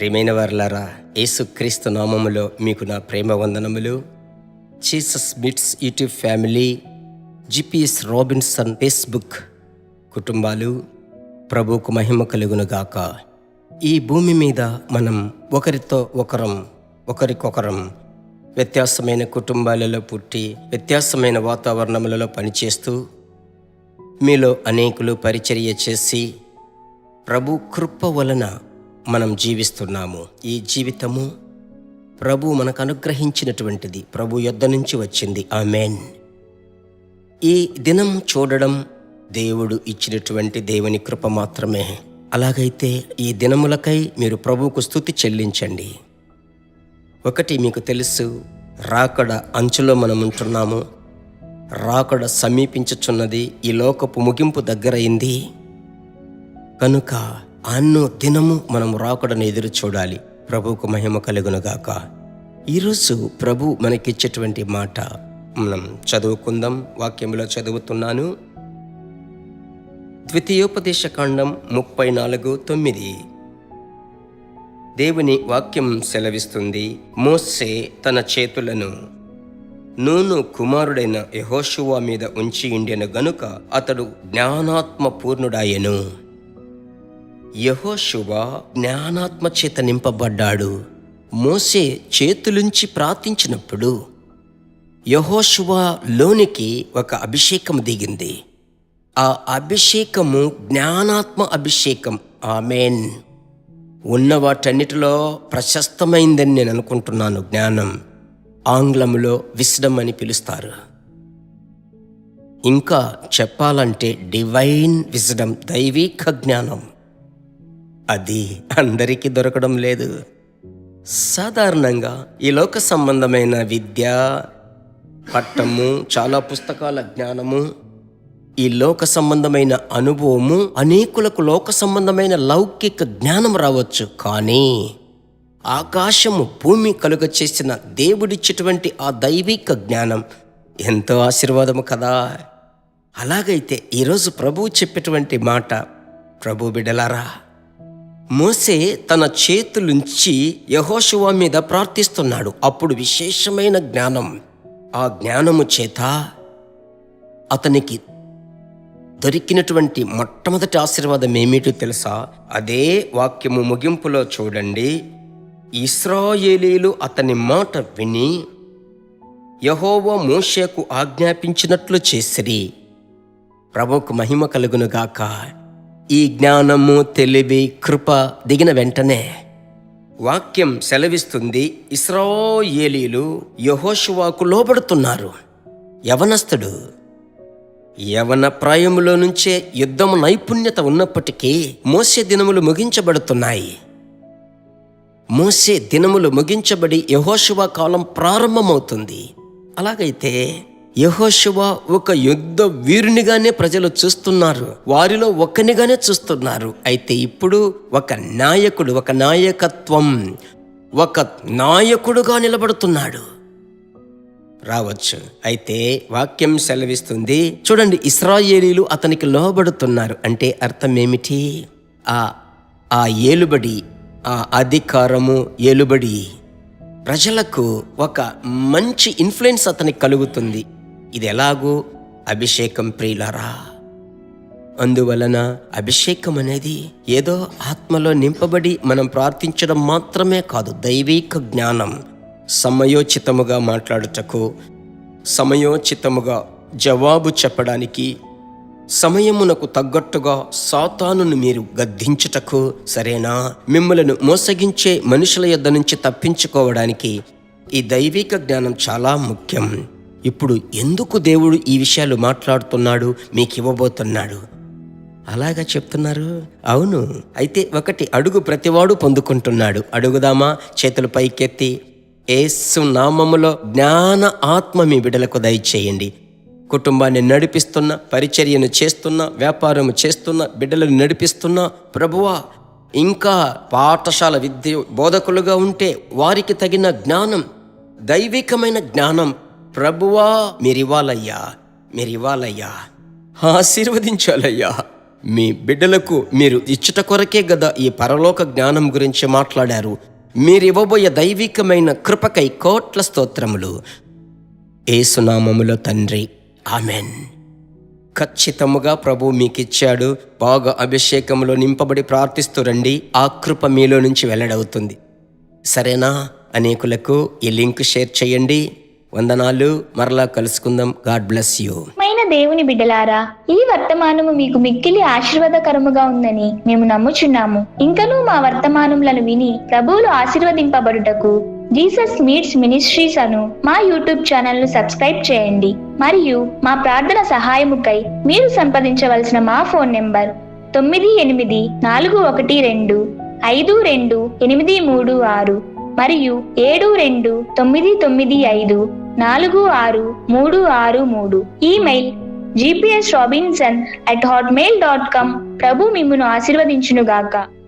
ప్రియమైన వారలారా, యేసుక్రీస్తు నామములో మీకు నా ప్రేమ వందనములు. Jesus meets YouTube family, GPS Robinson Facebook కుటుంబాలు, ప్రభువుకు మహిమ కలుగునుగాక. ఈ భూమి మీద మనం ఒకరికొకరం వ్యత్యాసమైన కుటుంబాలలో పుట్టి వ్యత్యాసమైన వాతావరణములలో పనిచేస్తూ మీలో అనేకులు పరిచర్య చేసి ప్రభు కృప వలన మనం జీవిస్తున్నాము. ఈ జీవితము ప్రభు మనకు అనుగ్రహించినటువంటిది, ప్రభు యొద్ద నుంచి వచ్చింది. ఆమేన్. ఈ దినం చూడడం దేవుడు ఇచ్చినటువంటి దేవుని కృప మాత్రమే. అలాగైతే ఈ దినములకై మీరు ప్రభువుకు స్తుతి చెల్లించండి. ఒకటి మీకు తెలుసు, రాకడ అంచులో మనం ఉంటున్నాము. రాకడ సమీపించుచున్నది. ఈ లోకపు ముగింపు దగ్గరైంది కనుక అన్నో దినము మనం రాకడను ఎదురు చూడాలి. ప్రభువుకు మహిమ కలుగునుగాక. ఈరోజు ప్రభు మనకిచ్చేటువంటి మాట మనం చదువుకుందాం. వాక్యంలో చదువుతున్నాను. ద్వితీయోపదేశకాండం 34:9. దేవుని వాక్యం సెలవిస్తుంది, మోషే తన చేతులను నూను కుమారుడైన యెహోషువ మీద ఉంచి ఉండెను గనుక అతడు జ్ఞానాత్మ పూర్ణుడాయెను. యెహోషువ జ్ఞానాత్మ చేత నింపబడ్డాడు. మోషే చేతులుంచి ప్రార్థించినప్పుడు యెహోషువ లోనికి ఒక అభిషేకం దిగింది. ఆ అభిషేకము జ్ఞానాత్మ అభిషేకం. ఆమేన్. ఉన్న వాటన్నిటిలో ప్రశస్తమైందని నేను అనుకుంటున్నాను. జ్ఞానం ఆంగ్లంలో విస్డమ్ అని పిలుస్తారు. ఇంకా చెప్పాలంటే డివైన్ విజ్డమ్, దైవిక జ్ఞానం. అది అందరికీ దొరకడం లేదు. సాధారణంగా ఈ లోక సంబంధమైన విద్య, పట్టము, చాలా పుస్తకాల జ్ఞానము, ఈ లోక సంబంధమైన అనుభవము అనేకులకు లోక సంబంధమైన లౌకిక జ్ఞానం రావచ్చు. కానీ ఆకాశము భూమి కలుగ చేసిన దేవుడిచ్చేటువంటి ఆ దైవిక జ్ఞానం ఎంతో ఆశీర్వాదము కదా. అలాగైతే ఈరోజు ప్రభువు చెప్పేటువంటి మాట, ప్రభు బిడ్డలారా, మోషే తన చేతులుంచి యెహోషువ మీద ప్రార్థిస్తున్నాడు. అప్పుడు విశేషమైన జ్ఞానం, ఆ జ్ఞానము చేత అతనికి దొరికినటువంటి మొట్టమొదటి ఆశీర్వాదం ఏమిటో తెలుసా? అదే వాక్యము ముగింపులో చూడండి. ఇశ్రాయేలీలు అతని మాట విని యెహోవా మోషేకు ఆజ్ఞాపించినట్లు చేసిరి. ప్రభువుకు మహిమ కలుగునుగాక. ఈ జ్ఞానము, తెలివి, కృప దిగిన వెంటనే వాక్యం సెలవిస్తుంది, ఇశ్రాయేలీలు యెహోషువకు లోబడుతున్నారు. యవనస్తుడు, యవన ప్రాయములో నుంచే యుద్ధము నైపుణ్యత ఉన్నప్పటికీ మోషే దినములు ముగించబడుతున్నాయి. మోషే దినములు ముగించబడి యెహోషువ కాలం ప్రారంభమవుతుంది. అలాగైతే యెహోషువ ఒక యుద్ధ వీరునిగానే ప్రజలు చూస్తున్నారు, వారిలో ఒక్కనిగానే చూస్తున్నారు. అయితే ఇప్పుడు ఒక నాయకుడు, ఒక నాయకత్వం, ఒక నాయకుడుగా నిలబడుతున్నాడు. రావచ్చు. అయితే వాక్యం సెలవిస్తుంది చూడండి, ఇశ్రాయేలీలు అతనికి లోబడుతున్నారు అంటే అర్థం ఏమిటి? ఆ ఏలుబడి, ఆ అధికారము, ఏలుబడి ప్రజలకు ఒక మంచి ఇన్ఫ్లుయెన్స్ అతనికి కలుగుతుంది. ఇది ఎలాగూ అభిషేకం ప్రియులారా. అందువలన అభిషేకం అనేది ఏదో ఆత్మలో నింపబడి మనం ప్రార్థించడం మాత్రమే కాదు, దైవిక జ్ఞానం. సమయోచితముగా మాట్లాడుటకు, సమయోచితముగా జవాబు చెప్పడానికి, సమయమునకు తగ్గట్టుగా సాతానును మీరు గద్దించుటకు, సరేనా, మిమ్మలను మోసగించే మనుషుల యొద్ద నుంచి తప్పించుకోవడానికి ఈ దైవిక జ్ఞానం చాలా ముఖ్యం. ఇప్పుడు ఎందుకు దేవుడు ఈ విషయాలు మాట్లాడుతున్నాడు, మీకు ఇవ్వబోతున్నాడు? అలాగా చెప్తున్నారు. అవును. అయితే ఒకటి అడుగు ప్రతివాడు పొందుకుంటున్నాడు. అడుగుదామా? చేతులు పైకెత్తి. యేసు నామములో జ్ఞాన ఆత్మ మీ బిడ్డలకు దయచేయండి. కుటుంబాన్ని నడిపిస్తున్నా, పరిచర్యను చేస్తున్నా, వ్యాపారం చేస్తున్నా, బిడ్డలను నడిపిస్తున్నా, ప్రభువా, ఇంకా పాఠశాల విద్య బోధకులుగా ఉంటే వారికి తగిన జ్ఞానం, దైవికమైన జ్ఞానం ప్రభువా మీరివ్వాలయ్యా, మీరివ్వాలయ్యా, ఆశీర్వదించాలయ్యా. మీ బిడ్డలకు మీరు ఇచ్చుట కొరకే గదా ఈ పరలోక జ్ఞానం గురించి మాట్లాడారు. మీరు ఇవ్వబోయే దైవికమైన కృపకై కోట్ల స్తోత్రములు. యేసునామములో తండ్రి, ఆమెన్. ఖచ్చితముగా ప్రభు మీకిచ్చాడు. బాగా అభిషేకంలో నింపబడి ప్రార్థిస్తూ రండి. ఆ కృప మీలో నుంచి వెల్లడవుతుంది. సరేనా? అనేకులకు ఈ లింక్ షేర్ చేయండి. వందనాలు. మరలా కలుసుకుందాం. God bless you. దేవుని బిడ్డలారా, ఈ వర్తమానము మీకు మిక్కిలి ఆశీర్వాదకరముగా ఉందని మేము నమ్ముచున్నాము. ఇంకనూ మా వర్తమానములను విని ప్రభువులు ఆశీర్వదింపబడుటకు జీసస్ మీట్స్ మినిస్ట్రీస్ అను మా యూట్యూబ్ ఛానల్ ను సబ్స్క్రైబ్ చేయండి. మరియు మా ప్రార్థన సహాయముకై మీరు సంప్రదించవలసిన మా ఫోన్ నెంబర్ 9842528236 మరియు 7299546363. Email gpsrobinson@hotmail.com. ప్రభు మిమ్మును ఆశీర్వదించునుగాక.